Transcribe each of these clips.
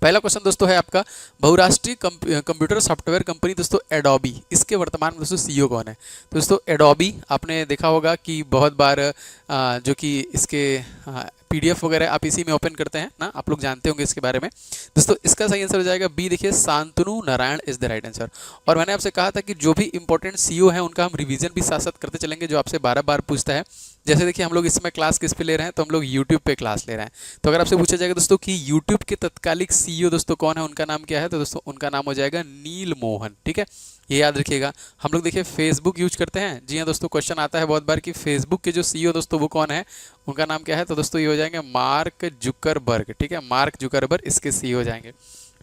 पहला क्वेश्चन दोस्तों है आपका, बहुराष्ट्रीय कंप्यूटर सॉफ्टवेयर कंपनी दोस्तों एडोबी, इसके वर्तमान में दोस्तों सीईओ कौन है। तो दोस्तों एडोबी आपने देखा होगा कि बहुत बार जो कि इसके पीडीएफ वगैरह आप इसी में ओपन करते हैं ना, आप लोग जानते होंगे इसके बारे में। दोस्तों इसका सही आंसर हो जाएगा बी, देखिए Shantanu Narayan is the right answer. और मैंने आपसे कहा था कि जो भी इंपॉर्टेंट सीईओ हैं उनका हम रिवीजन भी साथ साथ करते चलेंगे, जो आपसे बार बार पूछता है। जैसे देखिए हम लोग इसमें क्लास किस पे ले रहे हैं, तो हम लोग यूट्यूब पे क्लास ले रहे हैं। तो अगर आपसे पूछा जाएगा दोस्तों कि यूट्यूब के तत्कालिक सीईओ दोस्तों कौन है, उनका नाम क्या है, तो दोस्तों उनका नाम हो जाएगा नील मोहन। ठीक है, ये याद रखिएगा। हम लोग देखिए फेसबुक यूज करते हैं, जी हाँ दोस्तों, क्वेश्चन आता है बहुत बार कि फेसबुक के जो सीईओ दोस्तों वो कौन है, उनका नाम क्या है, तो दोस्तों ये हो जाएंगे मार्क जुकरबर्ग। ठीक है, मार्क जुकरबर्ग इसके सीईओ हो जाएंगे।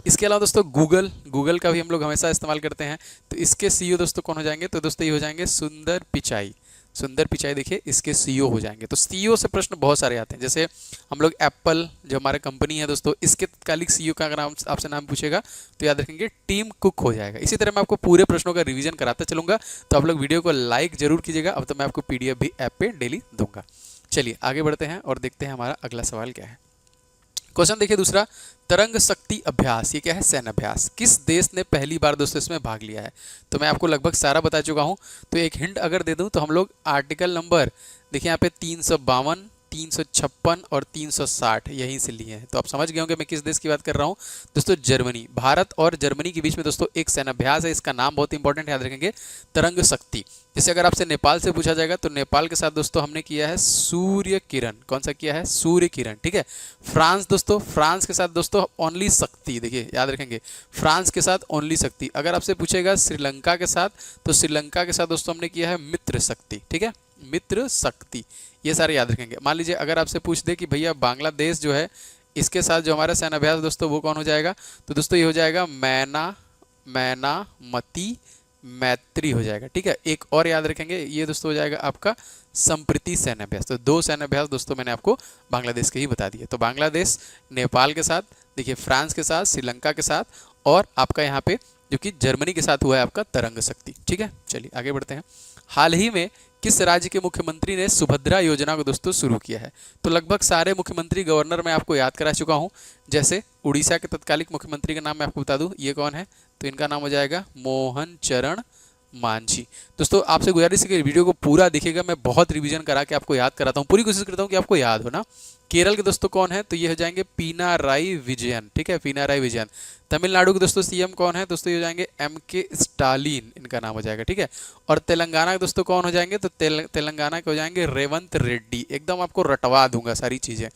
इसके अलावा दोस्तों गूगल का भी हम लोग हमेशा इस्तेमाल करते हैं, तो इसके सीईओ दोस्तों कौन हो जाएंगे, तो दोस्तों ये हो जाएंगे सुंदर पिचाई। सुंदर पिचाई देखिए इसके सीईओ हो जाएंगे। तो सीईओ से प्रश्न बहुत सारे आते हैं, जैसे हम लोग एप्पल जो हमारा कंपनी है दोस्तों, इसके तत्कालिक सीईओ का अगर आपसे नाम पूछेगा तो याद रखेंगे टीम कुक हो जाएगा। इसी तरह मैं आपको पूरे प्रश्नों का रिवीजन कराता चलूंगा, तो आप लोग वीडियो को लाइक जरूर कीजिएगा। अब तो मैं आपको पीडीएफ भी ऐप पे डेली दूंगा। चलिए आगे बढ़ते हैं और देखते हैं हमारा अगला सवाल क्या है। क्वेश्चन देखिए दूसरा, तरंग शक्ति अभ्यास, ये क्या है, सैन्य अभ्यास, किस देश ने पहली बार दोस्तों इसमें भाग लिया है। तो मैं आपको लगभग सारा बता चुका हूं, तो एक हिंट अगर दे दूं तो हम लोग आर्टिकल नंबर देखिए यहाँ पे 352, 356 और 360 यहीं से लिए हैं। तो आप समझ गए होंगे मैं किस देश की बात कर रहा हूँ दोस्तों, जर्मनी। भारत और जर्मनी के बीच में दोस्तों एक सैन्य अभ्यास है, इसका नाम बहुत इंपॉर्टेंट याद रखेंगे, तरंग शक्ति। जैसे अगर आपसे नेपाल से पूछा जाएगा तो नेपाल के साथ दोस्तों हमने किया है सूर्य किरण। कौन सा किया है, सूर्य किरण। ठीक है, फ्रांस दोस्तों, फ्रांस के साथ दोस्तों ओनली शक्ति, देखिए याद रखेंगे फ्रांस के साथ ओनली शक्ति। अगर आपसे पूछेगा श्रीलंका के साथ, तो श्रीलंका के साथ दोस्तों हमने किया है मित्र शक्ति। ठीक है, मित्र शक्ति, ये सारे याद रखेंगे। मान लीजिए अगर आपसे पूछ दे कि भैया बांग्लादेश जो है इसके साथ जो हमारा सैन्य अभ्यास दोस्तों वो कौन हो जाएगा, तो दोस्तों ये हो जाएगा मैना मती मैत्री हो जाएगा। ठीक है, एक और याद रखेंगे, ये दोस्तों हो जाएगा आपका संप्रति सैन्य अभ्यास। तो दो सैन्य अभ्यास दोस्तों मैंने आपको बांग्लादेश के ही बता दिए। तो बांग्लादेश नेपाल के साथ, देखिए फ्रांस के साथ, श्रीलंका के साथ, और आपका यहाँ पे जो कि जर्मनी के साथ हुआ है आपका तरंग शक्ति। ठीक है, चलिए आगे बढ़ते हैं। हाल ही में किस राज्य के मुख्यमंत्री ने सुभद्रा योजना को दोस्तों शुरू किया है। तो लगभग सारे मुख्यमंत्री गवर्नर मैं आपको याद करा चुका हूं। जैसे उड़ीसा के तत्कालिक मुख्यमंत्री का नाम मैं आपको बता दूं, ये कौन है, तो इनका नाम हो जाएगा मोहन चरण मांझी। दोस्तों आपसे गुजारिश है कि वीडियो को पूरा देखिएगा, मैं बहुत रिवीजन करा के आपको याद कराता हूँ, पूरी कोशिश करता हूँ कि आपको याद हो ना। केरल के दोस्तों कौन है, तो ये हो जाएंगे पिनाराई विजयन। ठीक है, पिनाराई विजयन। तमिलनाडु के दोस्तों सीएम कौन है, दोस्तों ये हो जाएंगे एमके स्टालिन, इनका नाम हो जाएगा। ठीक है, और तेलंगाना के दोस्तों कौन हो जाएंगे, तो तेलंगाना के हो जाएंगे रेवंत रेड्डी। एकदम आपको रटवा दूंगा सारी चीजें।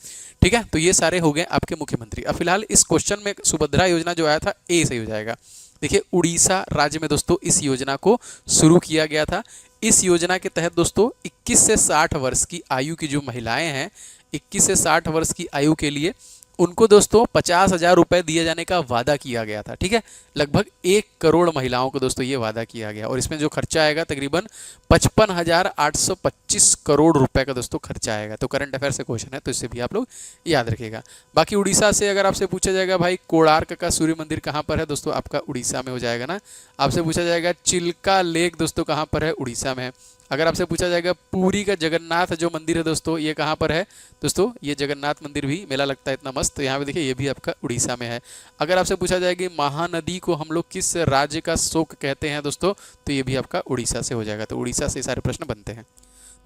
ठीक है, तो ये सारे हो गए आपके मुख्यमंत्री। अब फिलहाल इस क्वेश्चन में सुभद्रा योजना जो आया था ए सही हो जाएगा। देखिए उड़ीसा राज्य में दोस्तों इस योजना को शुरू किया गया था। इस योजना के तहत दोस्तों 21 से 60 वर्ष की आयु की जो महिलाएं हैं, 21 से 60 वर्ष की आयु के लिए उनको दोस्तों 50,000 रुपए दिए जाने का वादा किया गया था। ठीक है, लगभग 1 करोड़ महिलाओं को दोस्तों ये वादा किया गया, और इसमें जो खर्चा आएगा तकरीबन 55,825 करोड़ रुपए का दोस्तों खर्चा आएगा। तो करंट अफेयर से क्वेश्चन है, तो इससे भी आप लोग याद रखिएगा। बाकी उड़ीसा से अगर आपसे पूछा जाएगा भाई कोणार्क का सूर्य मंदिर कहाँ पर है, दोस्तों आपका उड़ीसा में हो जाएगा ना। आपसे पूछा जाएगा चिल्का लेक दोस्तों कहाँ पर है, उड़ीसा में है। अगर आपसे पूछा जाएगा पुरी का जगन्नाथ जो मंदिर है दोस्तों ये कहाँ पर है, दोस्तों ये जगन्नाथ मंदिर भी मेला लगता है इतना मस्त, तो यहाँ पे देखिए ये भी आपका उड़ीसा में है। अगर आपसे पूछा जाएगा महानदी को हम लोग किस राज्य का शोक कहते हैं दोस्तों, तो ये भी आपका उड़ीसा से हो जाएगा। तो उड़ीसा से सारे प्रश्न बनते हैं।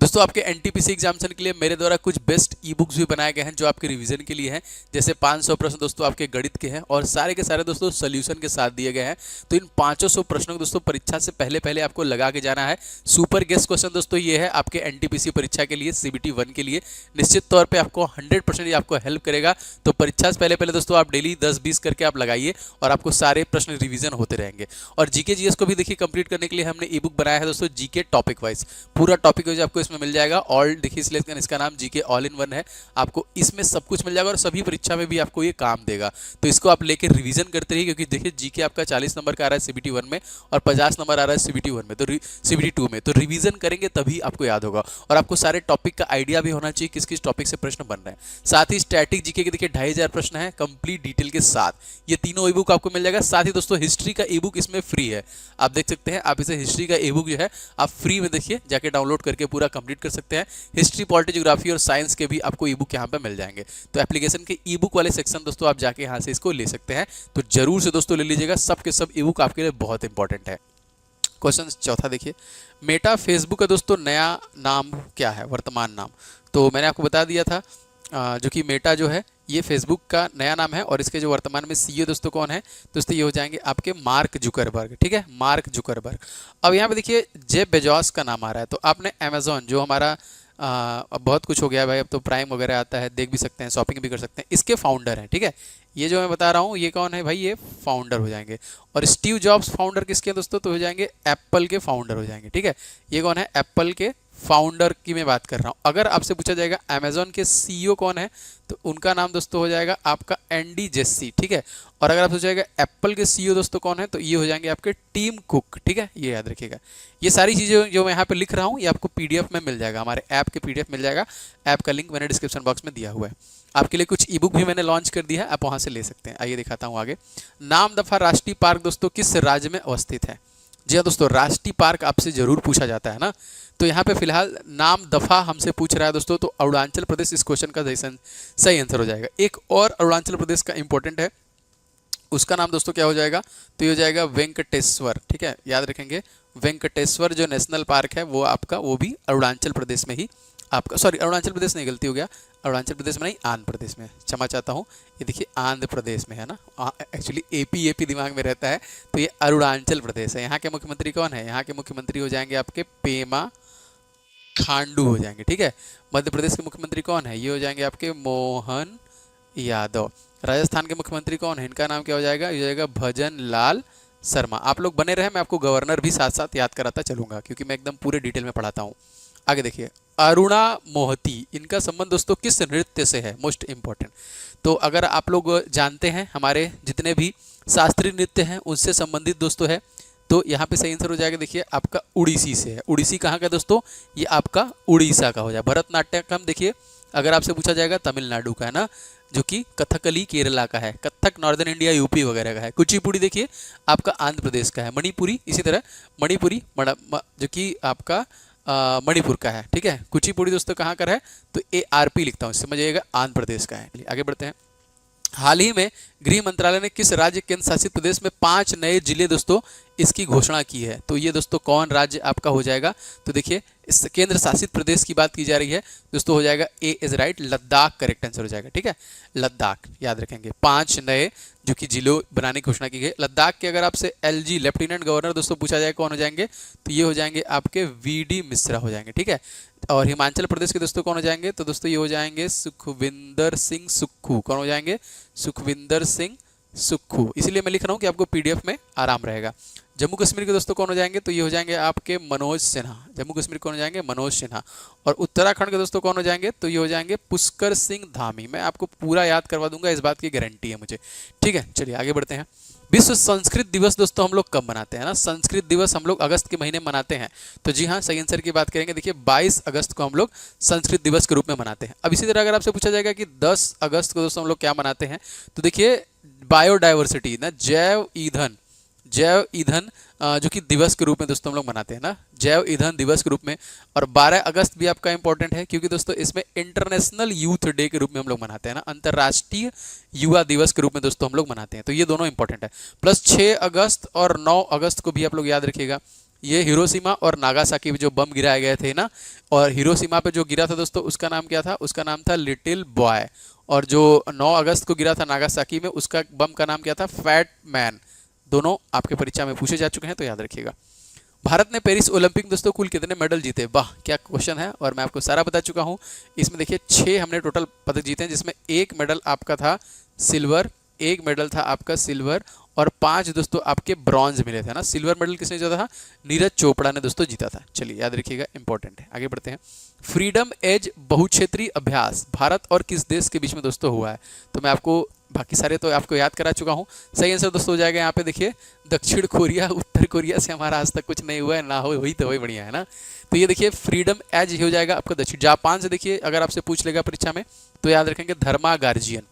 दोस्तों आपके एनटीपीसी एग्जामिनेशन के लिए मेरे द्वारा कुछ बेस्ट ई बुक्स भी बनाए गए हैं जो आपके रिवीजन के लिए हैं। जैसे 500 प्रश्न दोस्तों आपके गणित के हैं, और सारे के सारे दोस्तों सोल्यूशन के साथ दिए गए हैं। तो इन 500 प्रश्नों को दोस्तों परीक्षा से पहले आपको लगा के जाना है। सुपर गेस्ट क्वेश्चन दोस्तों ये है आपके एनटीपीसी परीक्षा के लिए, सीबीटी 1 के लिए निश्चित तौर पर आपको 100% ये आपको हेल्प करेगा। तो परीक्षा से पहले दोस्तों आप डेली 10-20 करके आप लगाइए, और आपको सारे प्रश्न रिवीजन होते रहेंगे। और जीके जीएस को भी देखिए कंप्लीट करने के लिए हमने ई बुक बनाया है दोस्तों, जीके टॉपिक वाइज, पूरा टॉपिक वाइज आपको इसमें मिल जाएगा। ऑल देखिए इसलिए इसका नाम जीके ऑल इन वन है, आपको इसमें सब कुछ मिल जाएगा, और सभी परीक्षा में भी आपको ये काम देगा। तो इसको आप लेकर रिवीजन करते रहिए, क्योंकि देखिए जीके आपका 40 नंबर का आ रहा है सीबीटी 1 में, और 50 नंबर आ रहा है सीबीटी 1 में, तो सीबीटी 2 में। तो रिवीजन करेंगे तभी आपको याद होगा, और आपको सारे टॉपिक का आइडिया भी होना चाहिए किस किस टॉपिक से प्रश्न बन रहे हैं। साथ ही स्टैटिक जीके के देखिए 2500 प्रश्न है कंप्लीट डिटेल के साथ, ये तीनों ई बुक आपको मिल जाएगा। साथ ही दोस्तों हिस्ट्री का ई बुक इसमें फ्री है, आप देख सकते हैं। आप इसे हिस्ट्री का ई बुक जो है आप फ्री में देखिए जाके डाउनलोड करके पूरा कंप्लीट कर सकते हैं। हिस्ट्री, पॉलिटी, ज्योग्राफी और साइंस के भी आपको ई बुक यहाँ पे मिल जाएंगे। तो एप्लीकेशन के ई बुक वाले सेक्शन दोस्तों आप जाके यहाँ से इसको ले सकते हैं। तो जरूर से दोस्तों ले लीजिएगा, सब के सब ई बुक आपके लिए बहुत इंपॉर्टेंट है। क्वेश्चन चौथा देखिए, मेटा फेसबुक का दोस्तों नया नाम क्या है, वर्तमान नाम। तो मैंने आपको बता दिया था जो कि मेटा जो है ये फेसबुक का नया नाम है और इसके जो वर्तमान में सीईओ दोस्तों कौन है, दोस्तों ये हो जाएंगे आपके मार्क जुकरबर्ग। ठीक है, मार्क जुकरबर्ग। अब यहाँ पे देखिए जेफ बेजोस का नाम आ रहा है। तो आपने अमेजोन जो हमारा अब बहुत कुछ हो गया भाई, अब तो प्राइम वगैरह आता है, देख भी सकते हैं, शॉपिंग भी कर सकते हैं, इसके फाउंडर हैं। ठीक है, ये जो मैं बता रहा हूँ ये कौन है भाई, ये फाउंडर हो जाएंगे। और स्टीव जॉब्स फाउंडर किसके हैं दोस्तों, तो हो जाएंगे एप्पल के फाउंडर हो जाएंगे। ठीक है, ये कौन है, एप्पल के फाउंडर की मैं बात कर रहा हूँ। अगर आपसे पूछा जाएगा अमेजोन के सीईओ कौन है, तो उनका नाम दोस्तों हो जाएगा आपका एंडी जेसी। ठीक है, और अगर आपसे पूछा जाएगा एप्पल के सीईओ दोस्तों कौन है, तो ये हो जाएंगे आपके टीम कुक। ठीक है, ये याद रखिएगा। ये सारी चीज़ें जो मैं यहाँ पे लिख रहा हूँ ये आपको पीडीएफ में मिल जाएगा, हमारे ऐप के पीडीएफ मिल जाएगा। ऐप का लिंक मैंने डिस्क्रिप्शन बॉक्स में दिया हुआ है। आपके लिए कुछ ई बुक भी मैंने लॉन्च कर दिया है, आप वहाँ से ले सकते हैं। आइए दिखाता हूँ आगे। नाम दफा राष्ट्रीय पार्क दोस्तों किस राज्य में अवस्थित है। जी हाँ दोस्तों, राष्ट्रीय पार्क आपसे जरूर पूछा जाता है ना। तो यहाँ पे फिलहाल नाम दफा हमसे पूछ रहा है दोस्तों, तो अरुणाचल प्रदेश इस क्वेश्चन का सही आंसर हो जाएगा। एक और अरुणाचल प्रदेश का इंपॉर्टेंट है, उसका नाम दोस्तों क्या हो जाएगा, तो ये हो जाएगा वेंकटेश्वर। ठीक है, याद रखेंगे वेंकटेश्वर जो नेशनल पार्क है वो आपका, वो भी अरुणाचल प्रदेश में ही आपका, सॉरी अरुणाचल प्रदेश नहीं, गलती हो गया, अरुणाचल प्रदेश में नहीं, आंध्र प्रदेश में, क्षमा चाहता हूँ। ये देखिए आंध्र प्रदेश में है ना, एक्चुअली एपी दिमाग में रहता है, तो ये अरुणाचल प्रदेश है। यहाँ के मुख्यमंत्री कौन है, यहाँ के मुख्यमंत्री हो जाएंगे आपके पेमा खांडू हो जाएंगे। ठीक है, मध्य प्रदेश के मुख्यमंत्री कौन है, ये हो जाएंगे आपके मोहन यादव। राजस्थान के मुख्यमंत्री कौन है, इनका नाम क्या हो जाएगा, ये हो जाएगा भजन लाल शर्मा। आप लोग बने रहे, मैं आपको गवर्नर भी साथ साथ याद कराता चलूंगा, क्योंकि मैं एकदम पूरे डिटेल में पढ़ाता हूँ। आगे देखिए, अरुणा मोहती, इनका संबंध दोस्तों किस नृत्य से है, मोस्ट इंपॉर्टेंट। तो अगर आप लोग जानते हैं हमारे जितने भी शास्त्रीय नृत्य हैं उनसे संबंधित दोस्तों है, तो यहाँ पे सही आंसर हो जाएगा देखिए आपका उड़ीसी से है। उड़ीसी कहाँ का दोस्तों, ये आपका उड़ीसा का हो जाए। भरतनाट्यम देखिए अगर आपसे पूछा जाएगा तमिलनाडु का है ना, जो कि कथकली केरला का है, कथक नॉर्दर्न इंडिया यूपी वगैरह का है। कुचिपुड़ी देखिए आपका आंध्र प्रदेश का है। मणिपुरी इसी तरह मणिपुरी जो कि आपका मणिपुर का है। ठीक है, कुचिपुड़ी दोस्तों कहाँ का है, तो ARP लिखता हूँ, समझिएगा आंध्र प्रदेश का है। आगे बढ़ते हैं। हाल ही में गृह मंत्रालय ने किस राज्य केंद्र शासित प्रदेश में 5 नए जिले दोस्तों इसकी घोषणा की है। तो ये दोस्तों कौन राज्य आपका हो जाएगा, तो देखिए इस केंद्र शासित प्रदेश की बात की जा रही है दोस्तों, हो जाएगा A is right, Ladakh correct answer हो जाएगा। ठीक है, लद्दाख याद रखेंगे। 5 नए जो कि जिलों बनाने की घोषणा की गई। लद्दाख के अगर आपसे LG लेफ्टिनेंट गवर्नर दोस्तों पूछा जाए कौन हो जाएंगे, तो ये हो जाएंगे आपके VD मिश्रा हो जाएंगे। ठीक है, और हिमाचल प्रदेश के दोस्तों कौन हो जाएंगे, तो दोस्तों ये हो जाएंगे सुखविंदर सिंह सुक्खू। कौन हो जाएंगे, सुखविंदर सिंह सुक्खू। इसीलिए मैं लिख रहा हूँ कि आपको PDF में आराम रहेगा। जम्मू कश्मीर के दोस्तों कौन हो जाएंगे, तो ये हो जाएंगे आपके मनोज सिन्हा। जम्मू कश्मीर कौन हो जाएंगे, मनोज सिन्हा। और उत्तराखंड के दोस्तों कौन हो जाएंगे, तो ये हो जाएंगे पुष्कर सिंह धामी। मैं आपको पूरा याद करवा दूंगा, इस बात की गारंटी है मुझे। ठीक है, चलिए आगे बढ़ते हैं। विश्व संस्कृत दिवस दोस्तों हम लोग कब मनाते हैं ना, संस्कृत दिवस हम लोग अगस्त के महीने मनाते हैं। तो जी हाँ, सही आंसर की बात करेंगे, देखिए 22 अगस्त को हम लोग संस्कृत दिवस के रूप में मनाते हैं। अब इसी तरह अगर आपसे पूछा जाएगा कि 10 अगस्त को दोस्तों हम लोग क्या मनाते हैं, तो देखिए बायोडाइवर्सिटी ना, जैव ईंधन जो कि दिवस के रूप में दोस्तों हम लोग मनाते हैं ना, जैव ईंधन दिवस के रूप में। और 12 अगस्त भी आपका इंपॉर्टेंट है, क्योंकि दोस्तों इसमें इंटरनेशनल यूथ डे के रूप में हम लोग मनाते हैं ना, अंतर्राष्ट्रीय युवा दिवस के रूप में दोस्तों हम लोग मनाते हैं। तो ये दोनों इंपॉर्टेंट है। प्लस 6 अगस्त और 9 अगस्त को भी आप लोग याद रखिएगा, ये हिरोशिमा और नागासाकी पे जो बम गिराए गए थे ना, और हिरोशिमा पे जो गिरा था दोस्तों उसका नाम क्या था, उसका नाम था लिटिल बॉय। और जो 9 अगस्त को गिरा था नागासाकी में, उसका बम का नाम क्या था, फैट मैन। दोनों आपके परीक्षा में पूछे जा चुके हैं, तो याद रखिएगा। भारत ने पेरिस ओलंपिक दोस्तों कुल कितने मेडल जीते, वाह क्या क्वेश्चन है, और मैं आपको सारा बता चुका हूं। इसमें देखिए 6 हमने टोटल पदक जीते हैं, जिसमें 1 मेडल आपका था सिल्वर, 1 मेडल था आपका सिल्वर, और 5 दोस्तों आपके ब्रॉन्ज मिले थे ना। सिल्वर मेडल किसने जीता था, नीरज चोपड़ा ने दोस्तों जीता था। चलिए याद रखिएगा, इंपॉर्टेंट है। आगे बढ़ते हैं। फ्रीडम एज बहुक्षेत्रीय अभ्यास भारत और किस देश के बीच में दोस्तों हुआ है, तो मैं आपको बाकी सारे तो आपको याद करा चुका हूँ। सही आंसर दोस्तों हो जाएगा यहाँ पे देखिए दक्षिण कोरिया। उत्तर कोरिया से हमारा आज तक कुछ नहीं हुआ है, ना हो वही तो वही बढ़िया है ना। तो ये देखिए फ्रीडम एज हो जाएगा आपका दक्षिण। जापान से देखिए अगर आपसे पूछ लेगा परीक्षा में, तो याद रखेंगे धर्मा गार्जियन।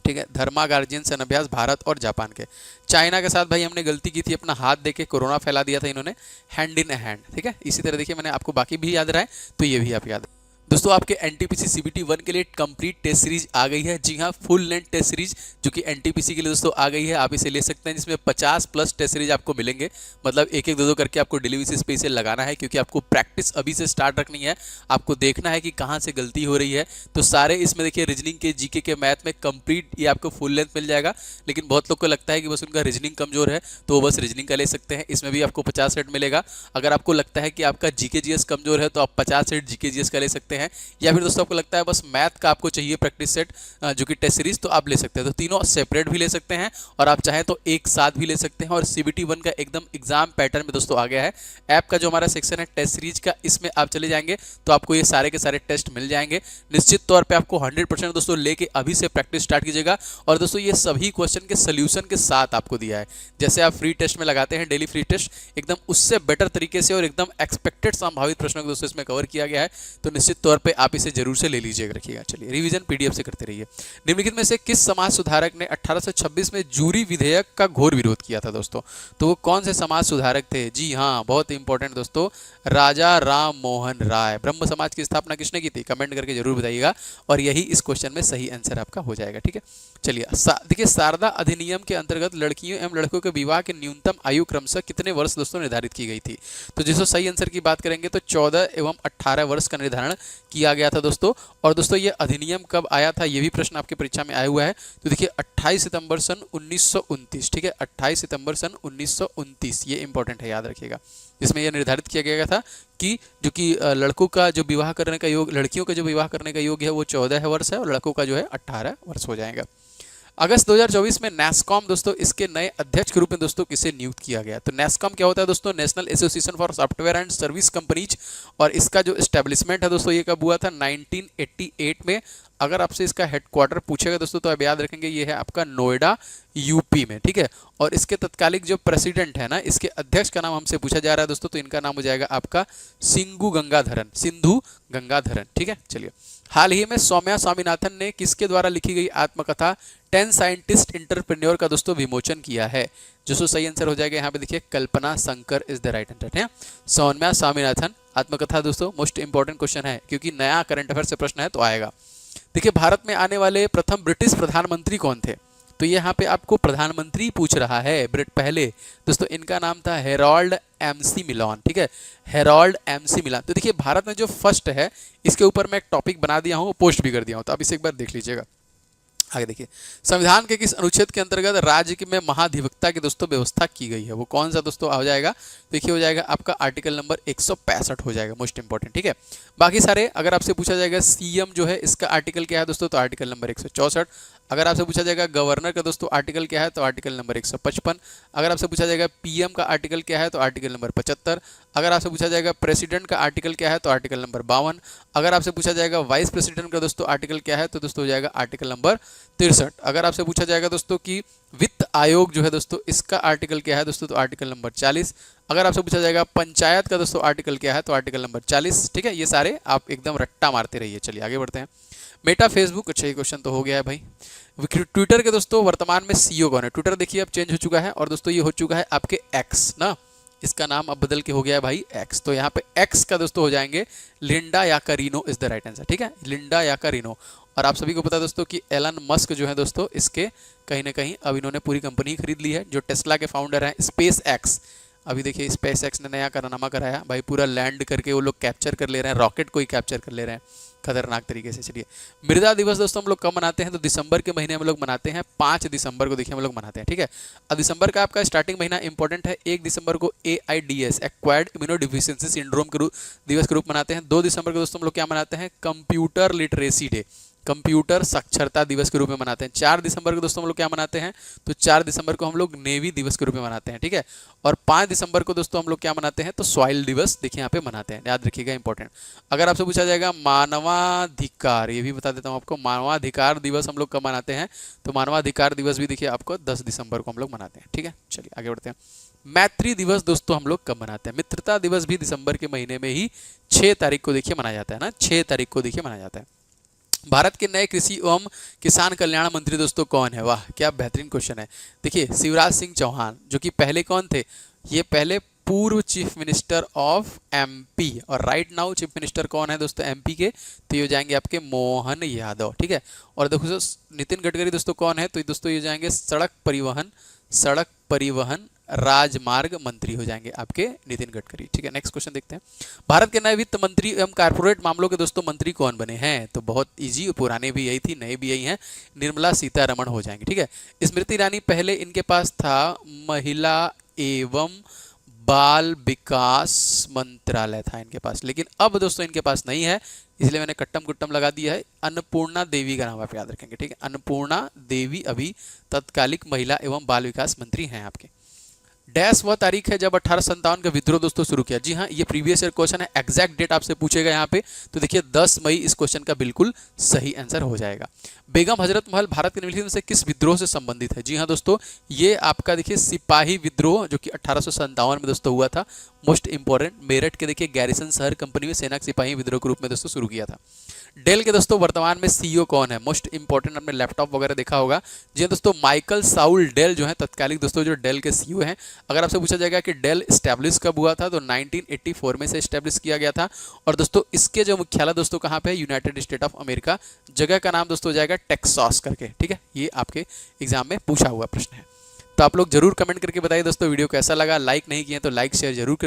ठीक है, धर्मा गार्जियन सन अभ्यास भारत और जापान के। चाइना के साथ भाई हमने गलती की थी, अपना हाथ देके कोरोना फैला दिया था इन्होंने, हैंड इन हैंड। ठीक है, इसी तरह देखिए मैंने आपको बाकी भी याद रहा है तो ये भी आप याद। दोस्तों आपके एनटीपीसी सीबीटी 1 के लिए कंप्लीट टेस्ट सीरीज आ गई है। जी हाँ, फुल लेंथ टेस्ट सीरीज जो कि एनटीपीसी के लिए दोस्तों आ गई है, आप इसे ले सकते हैं, जिसमें 50 प्लस टेस्ट सीरीज आपको मिलेंगे। मतलब एक एक दो दो करके आपको डेली बेसिस पे इसे लगाना है, क्योंकि आपको प्रैक्टिस अभी से स्टार्ट रखनी है। आपको देखना है कि कहाँ से गलती हो रही है। तो सारे इसमें देखिए रीजनिंग के, जीके के, मैथ में कंप्लीट ये आपको फुल लेंथ मिल जाएगा। लेकिन बहुत लोग को लगता है कि बस उनका रीजनिंग कमजोर है तो वो बस रीजनिंग का ले सकते हैं, इसमें भी आपको 50 सेट मिलेगा। अगर आपको लगता है कि आपका जीके जीएस कमजोर है तो आप 50 सेट जीके जीएस का ले सकते हैं। या फिर दोस्तों आपको लगता है बस मैथ का आपको चाहिए प्रैक्टिस सेट जो कि टेस्ट सीरीज, तो आप ले सकते हैं। तो तीनों सेपरेट भी ले सकते हैं और आप चाहें तो एक साथ भी ले सकते हैं। और सीबीटी 1 का एकदम एग्जाम पैटर्न में दोस्तों आ गया है। ऐप का जो हमारा सेक्शन है टेस्ट सीरीज का, इसमें आप चले जाएंगे तो आपको ये सारे के सारे टेस्ट मिल जाएंगे। निश्चित तौर पे आपको 100% दोस्तों लेके अभी से प्रैक्टिस स्टार्ट कीजिएगा। और दोस्तों ये सभी क्वेश्चन के सोल्यूशन के साथ आपको दिया है। जैसे आप फ्री टेस्ट में लगाते हैं डेली फ्री टेस्ट, एकदम उससे बेटर तरीके से और एकदम एक्सपेक्टेड संभावित प्रश्नों को दोस्तों इसमें कवर किया गया है। तो निश्चित तौर पे आप इसे जरूर से ले लीजिएगा, रखिएगा। चलिए रिवीजन पीडीएफ से करते रहिए। निम्नलिखित में से किस समाज सुधारक ने 1826 में जूरी विधेयक का घोर विरोध किया था दोस्तों? तो वो कौन से समाज सुधारक थे? जी हाँ, बहुत इंपॉर्टेंट दोस्तों, राजा राम मोहन राय। ब्रह्म समाज की स्थापना किसने की थी? कमेंट करके जरूर बताइएगा और यही इस क्वेश्चन में सही आंसर आपका हो जाएगा। ठीक है, चलिए देखिए, शारदा अधिनियम के अंतर्गत लड़कियों एवं लड़कों के विवाह की न्यूनतम आयु क्रमशः कितने वर्ष दोस्तों निर्धारित की गई थी? तो जिसको सही आंसर की बात करेंगे तो 14 एवं 18 वर्ष का निर्धारण किया गया था दोस्तों। और दोस्तों ये अधिनियम कब आया था, ये भी प्रश्न आपके परीक्षा में आया हुआ है। तो देखिए 28 सितंबर सन 1929। ठीक है, 28 सितंबर सन 1929, ये इंपॉर्टेंट है, याद रखिएगा। इसमें यह निर्धारित किया गया था कि जो कि लड़कों का जो विवाह करने का योग, लड़कियों का जो विवाह करने का योग है वो 14 वर्ष है और लड़कों का जो है 18 वर्ष हो जाएगा। अगस्त 2024 में नैस्कॉम दोस्तों, इसके नए अध्यक्ष के रूप में दोस्तों किसे नियुक्त किया गया? तो नैस्कॉम क्या होता है दोस्तों? National association for software and service companies. और इसका जो एस्टेब्लिशमेंट है दोस्तों, ये कब हुआ था? 1988 में। अगर आपसे इसका हेडक्वार्टर पूछेगा दोस्तों तो आप याद रखेंगे ये है आपका नोएडा यूपी में। ठीक है, और इसके तत्कालिक जो प्रेसिडेंट है ना, इसके अध्यक्ष का नाम हमसे पूछा जा रहा है दोस्तों, तो इनका नाम हो जाएगा आपका सिंधु गंगाधरन। ठीक है, चलिए हाल ही में सौम्या स्वामीनाथन ने किसके द्वारा लिखी गई आत्मकथा 10 साइंटिस्ट इंटरप्रेन्योर का दोस्तों विमोचन किया है? जो सही आंसर हो जाएगा यहाँ पे देखिए Kalpana Shankar is the right answer है। सौम्या स्वामीनाथन आत्मकथा दोस्तों मोस्ट इंपॉर्टेंट क्वेश्चन है, क्योंकि नया करंट अफेयर से प्रश्न है तो आएगा। देखिए भारत में आने वाले प्रथम ब्रिटिश प्रधानमंत्री कौन थे? तो यहाँ पे आपको प्रधानमंत्री पूछ रहा है पहले दोस्तों, इनका नाम था हेरोल्ड एमसी मिलान। ठीक है, हेरोल्ड एमसी मिलान। तो देखिए भारत में जो फर्स्ट है, इसके ऊपर मैं एक टॉपिक बना दिया हूँ, पोस्ट भी कर दिया हूँ, तो आप इसे एक बार देख लीजिएगा। आगे देखिए, संविधान के किस अनुच्छेद के अंतर्गत राज्य में महाधिवक्ता की दोस्तों व्यवस्था की गई है? वो कौन सा दोस्तों हो जाएगा? देखिए हो जाएगा आपका आर्टिकल नंबर 165 हो जाएगा, मोस्ट इंपॉर्टेंट। ठीक है, बाकी सारे अगर आपसे पूछा जाएगा सीएम जो है इसका आर्टिकल क्या है दोस्तों, तो आर्टिकल नंबर 164। अगर आपसे पूछा जाएगा गवर्नर का दोस्तों आर्टिकल क्या है, तो आर्टिकल नंबर 155। अगर आपसे पूछा जाएगा पीएम का आर्टिकल क्या है, तो आर्टिकल नंबर 75। अगर आपसे पूछा जाएगा प्रेसिडेंट का आर्टिकल क्या है, तो आर्टिकल नंबर 52। अगर आपसे पूछा जाएगा वाइस प्रेसिडेंट का दोस्तों आर्टिकल क्या है, तो दोस्तों हो जाएगा आर्टिकल नंबर 63। अगर आपसे पूछा जाएगा दोस्तों कि वित्त आयोग जो है दोस्तों इसका आर्टिकल क्या है दोस्तों, तो आर्टिकल नंबर 40। अगर आपसे पूछा जाएगा पंचायत का दोस्तों आर्टिकल क्या है, तो आर्टिकल नंबर 40। ठीक है, ये सारे आप एकदम रट्टा मारते रहिए। चलिए आगे बढ़ते हैं। मेटा फेसबुक, अच्छा ये क्वेश्चन तो हो गया है भाई। ट्विटर के दोस्तों वर्तमान में सीईओ कौन है? ट्विटर देखिए अब चेंज हो चुका है और दोस्तों ये हो चुका है आपके एक्स ना, इसका नाम अब बदल के हो गया है भाई एक्स। तो यहाँ पे एक्स का दोस्तों हो जाएंगे Linda Yaccarino is the right answer. ठीक है, लिंडा याकारिनो। और आप सभी को पता है दोस्तों कि एलन मस्क जो है दोस्तों इसके कहीं ना कहीं अब इन्होंने पूरी कंपनी खरीद ली है। जो टेस्ला के फाउंडर हैं स्पेस एक्स, अभी देखिए स्पेस एक्स ने नया कारनामा कराया भाई, पूरा लैंड करके वो लोग कैप्चर कर ले रहे हैं, रॉकेट को ही कैप्चर कर ले रहे हैं खतरनाक तरीके से। चलिए मृदा दिवस दोस्तों हम लोग कब मनाते हैं? तो दिसंबर के महीने हम लोग मनाते हैं, 5 दिसंबर को देखिए हम लोग मनाते हैं। ठीक है, अब दिसंबर का आपका स्टार्टिंग महीना इंपॉर्टेंट है। 1 दिसंबर को AIDS एक्वायर्ड इम्यूनोडिफिशियंसी सिंड्रोम के दिवस के रूप मनाते हैं। 2 दिसंबर को दोस्तों हम लोग क्या मनाते हैं? कंप्यूटर लिटरेसी डे, कंप्यूटर साक्षरता दिवस के रूप में मनाते हैं। 4 दिसंबर को दोस्तों हम लोग क्या मनाते हैं? तो 4 दिसंबर को हम लोग नेवी दिवस के रूप में मनाते हैं। ठीक है, और 5 दिसंबर को दोस्तों हम लोग क्या मनाते हैं? तो सॉइल दिवस देखिए यहाँ पे मनाते हैं, याद रखिएगा इंपॉर्टेंट। अगर आपसे पूछा जाएगा मानवाधिकार, ये भी बता देता हूँ आपको, मानवाधिकार दिवस हम लोग कब मनाते हैं? तो मानवाधिकार दिवस भी देखिए आपको 10 दिसंबर को हम लोग मनाते हैं। ठीक है, चलिए आगे बढ़ते हैं। मैत्री दिवस दोस्तों हम लोग कब मनाते हैं? मित्रता दिवस भी दिसंबर के महीने में ही 6 तारीख को देखिए मनाया जाता है ना, 6 तारीख को देखिए मनाया जाता है। भारत के नए कृषि एवं किसान कल्याण मंत्री दोस्तों कौन है? वाह, क्या बेहतरीन क्वेश्चन है। देखिए, शिवराज सिंह चौहान, जो कि पहले कौन थे? ये पहले पूर्व चीफ मिनिस्टर ऑफ एमपी, और राइट नाउ चीफ मिनिस्टर कौन है दोस्तों एमपी के? तो ये हो जाएंगे आपके मोहन यादव, ठीक है। और देखो नितिन गडकरी दोस्तों कौन है? तो दोस्तों ये हो जाएंगे सड़क परिवहन राजमार्ग मंत्री हो जाएंगे आपके नितिन गडकरी, ठीक है। नेक्स्ट क्वेश्चन देखते हैं। भारत के नए वित्त मंत्री एवं कारपोरेट मामलों के दोस्तों मंत्री कौन बने हैं? तो बहुत इजी, पुराने भी यही थी, नए भी यही हैं, निर्मला सीतारमण हो जाएंगे, ठीक है। स्मृति ईरानी पहले इनके पास था महिला एवं बाल विकास मंत्रालय था इनके पास, लेकिन अब दोस्तों इनके पास नहीं है, इसलिए मैंने कट्टम कुट्टम लगा दिया है। अन्नपूर्णा देवी का नाम आप याद रखेंगे, ठीक है। अन्नपूर्णा देवी अभी तत्कालिक महिला एवं बाल विकास मंत्री हैं आपके। डैश वह तारीख है जब 1857 का विद्रोह दोस्तों शुरू किया। जी हाँ, ये प्रीवियस ईयर क्वेश्चन है, एग्जैक्ट डेट आपसे पूछेगा यहाँ पे, तो देखिए 10 मई इस क्वेश्चन का बिल्कुल सही आंसर हो जाएगा। बेगम हजरत महल भारत के निम्नलिखित में से किस विद्रोह से संबंधित है? जी हाँ दोस्तों, ये आपका देखिए सिपाही विद्रोह जो कि 1857 में दोस्तों हुआ था, मोस्ट इंपॉर्टेंट। मेरठ के देखिए गैरिसन शहर कंपनी में सेना सिपाही विद्रोह के रूप में दोस्तों शुरू किया था। डेल के दोस्तों वर्तमान में सीईओ कौन है? मोस्ट इंपॉर्टेंट, अपने लैपटॉप वगैरह देखा होगा। जी हाँ दोस्तों, माइकल साउल डेल जो है तत्कालिक दोस्तों जो डेल के सीईओ हैं। अगर आपसे पूछा जाएगा कि डेल स्टैब्लिश कब हुआ था, तो 1984 में से स्टैब्लिश किया गया था। और दोस्तों इसके जो मुख्यालय दोस्तों कहाँ पे है? United state of America. जगह का नाम दोस्तों हो जाएगा टेक्सास करके, ठीक है। ये आपके एग्जाम में पूछा हुआ प्रश्न है। तो आप लोग जरूर कमेंट करके बताइए दोस्तों वीडियो कैसा लगा। लाइक नहीं किए तो लाइक शेयर जरूर कर